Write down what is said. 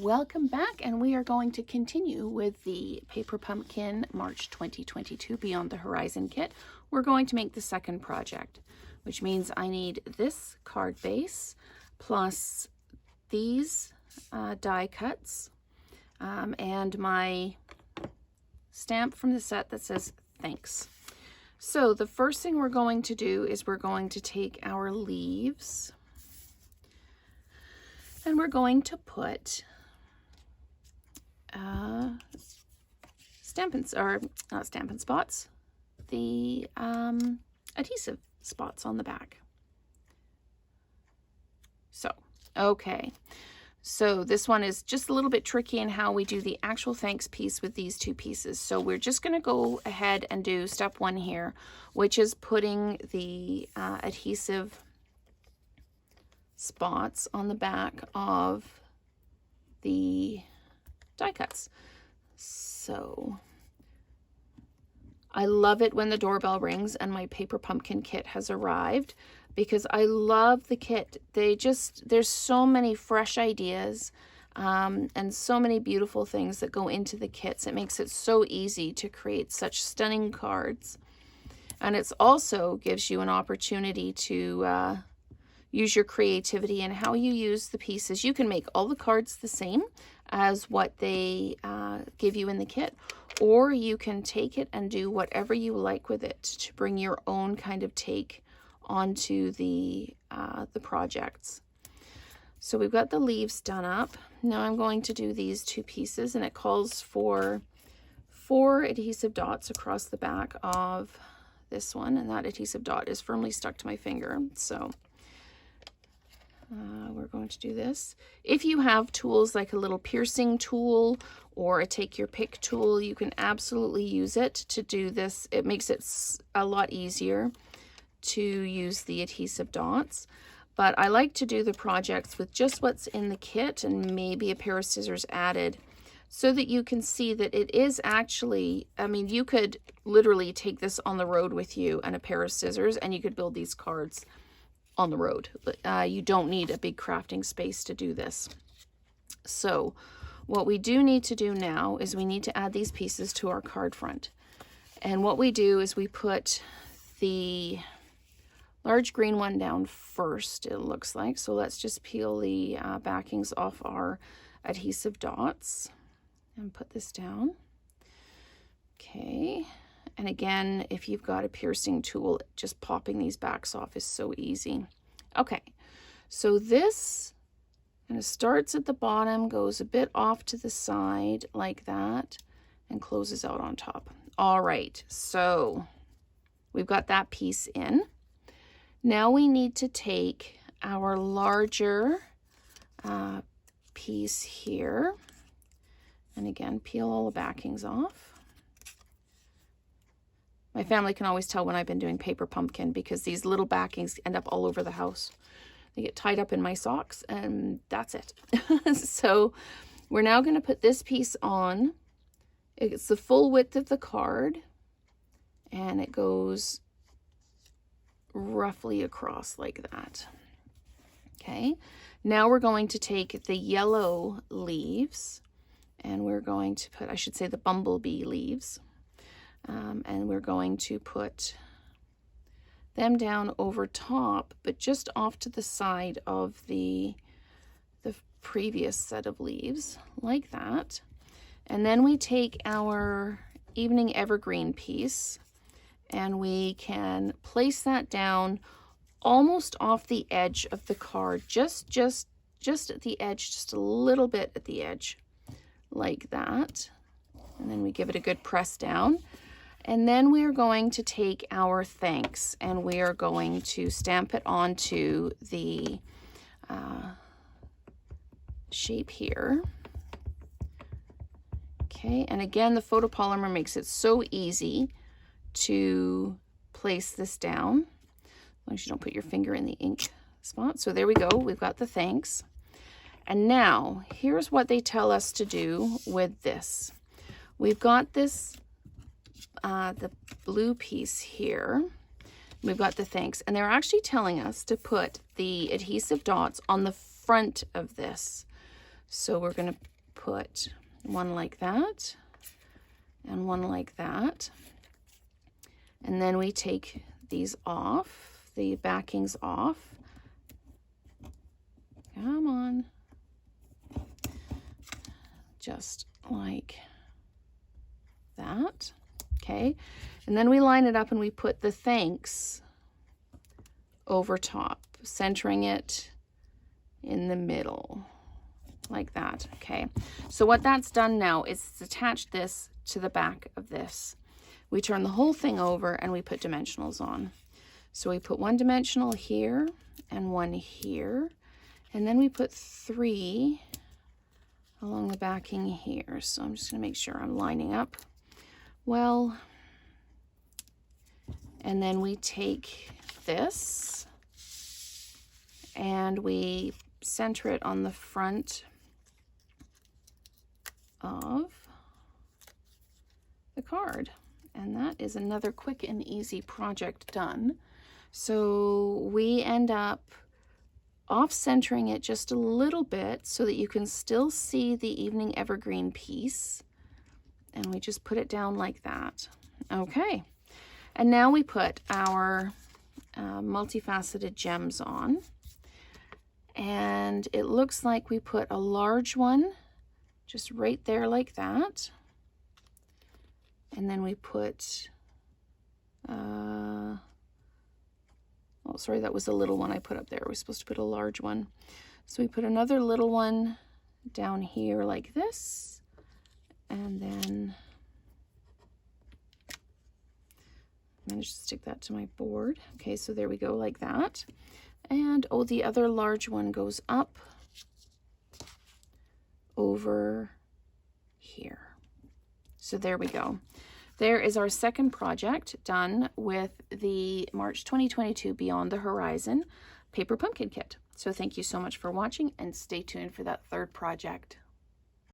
Welcome back, and we are going to continue with the Paper Pumpkin March 2022 Beyond the Horizon kit. We're going to make the second project, which means I need this card base plus these die cuts and my stamp from the set that says thanks. So the first thing we're going to do is we're going to take our leaves and we're going to put not Stampin' Spots, the adhesive spots on the back. Okay. So this one is just a little bit tricky in how we do the actual thanks piece with these two pieces. So we're just going to go ahead and do step one here, which is putting the adhesive spots on the back of the die cuts. So I love it when the doorbell rings and my Paper Pumpkin kit has arrived, because I love the kit. There's so many fresh ideas and so many beautiful things that go into the kits. It makes it so easy to create such stunning cards. And it's also gives you an opportunity to use your creativity in how you use the pieces. You can make all the cards the same as what they give you in the kit, or you can take it and do whatever you like with it to bring your own kind of take onto the projects. So we've got the leaves done up. Now I'm going to do these two pieces, and it calls for 4 adhesive dots across the back of this one, and that adhesive dot is firmly stuck to my finger. So we're going to do this. If you have tools like a little piercing tool or a take your pick tool, you can absolutely use it to do this. It makes it a lot easier to use the adhesive dots. But I like to do the projects with just what's in the kit and maybe a pair of scissors added, so that you can see that it is actually, I mean, you could literally take this on the road with you and a pair of scissors, and you could build these cards on the road. You don't need a big crafting space to do this. So what we do need to do now is we need to add these pieces to our card front. And what we do is we put the large green one down first, it looks like. So let's just peel the backings off our adhesive dots and put this down. Okay. And again, if you've got a piercing tool, just popping these backs off is so easy. Okay, so this kind of starts at the bottom, goes a bit off to the side like that, and closes out on top. All right, so we've got that piece in. Now we need to take our larger piece here, and again, peel all the backings off. My family can always tell when I've been doing Paper Pumpkin, because these little backings end up all over the house. They get tied up in my socks, and that's it. So we're now going to put this piece on. It's the full width of the card, and it goes roughly across like that. Okay, now we're going to take the yellow leaves, and we're going to put, I should say, the bumblebee leaves. And we're going to put them down over top, but just off to the side of the previous set of leaves, like that. And then we take our evening evergreen piece, and we can place that down almost off the edge of the card, just at the edge, just a little bit at the edge, like that. And then we give it a good press down. And then we are going to take our thanks, and we are going to stamp it onto the shape here. Okay, and again, the photopolymer makes it so easy to place this down, as long as you don't put your finger in the ink spot. So there we go, we've got the thanks. And now, here's what they tell us to do with this. We've got this the blue piece here. We've got the thanks, and they're actually telling us to put the adhesive dots on the front of this. So we're going to put one like that and one like that. And then we take these off, the backings off. Come on. Just like that. Okay. And then we line it up and we put the thanks over top, centering it in the middle like that. Okay. So what that's done now is it's attached this to the back of this. We turn the whole thing over and we put dimensionals on. So we put one dimensional here and one here. And then we put 3 along the backing here. So I'm just going to make sure I'm lining up well. And then we take this and we center it on the front of the card. And that is another quick and easy project done. So we end up off-centering it just a little bit so that you can still see the evening evergreen piece. And we just put it down like that. Okay. And now we put our multifaceted gems on. And it looks like we put a large one just right there like that. And then we put, oh, sorry, that was a little one I put up there. We're supposed to put a large one. So we put another little one down here like this. And then I'm going to just stick that to my board. Okay, so there we go like that. And, oh, the other large one goes up over here. So there we go. There is our second project done with the March 2022 Beyond the Horizon Paper Pumpkin Kit. So thank you so much for watching and stay tuned for that third project.